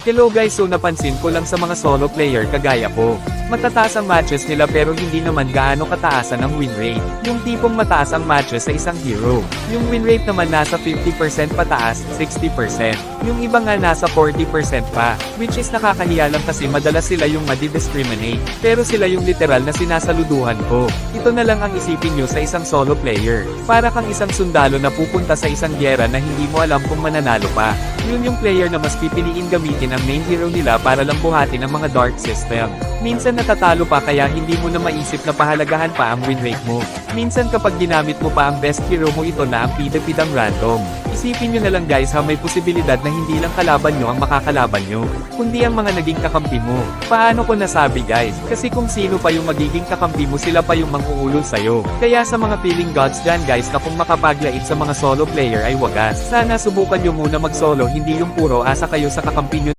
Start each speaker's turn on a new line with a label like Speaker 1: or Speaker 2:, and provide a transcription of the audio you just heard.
Speaker 1: Hello guys, so napansin ko lang sa mga solo player kagaya ko. Matataas ang matches nila pero hindi naman gaano kataasan ang win rate. Yung tipong mataas ang matches sa isang hero. Yung win rate naman nasa 50% pataas, 60%. Yung iba nga nasa 40% pa. Which is nakakahiya lang kasi madalas sila yung madidiscriminate. Pero sila yung literal na sinasaluduhan ko. Ito na lang ang isipin nyo sa isang solo player. Para kang isang sundalo na pupunta sa isang gyera na hindi mo alam kung mananalo pa. Yun yung player na mas pipiliin gamitin ang main hero nila para lang buhatin ang mga dark system. Minsan natatalo pa kaya hindi mo na maisip na pahalagahan pa ang win rate mo. Minsan kapag ginamit mo pa ang best hero mo ito na ang pidapidang random. Isipin nyo na lang guys ha, may posibilidad na hindi lang kalaban nyo ang makakalaban nyo, kundi ang mga naging kakampi mo. Paano ko nasabi guys? Kasi kung sino pa yung magiging kakampi mo sila pa yung manghuulol sa'yo. Kaya sa mga feeling gods dyan guys na kung makapaglait sa mga solo player ay wagas. Sana subukan nyo muna mag solo, hindi yung puro asa kayo sa kakampi nyo.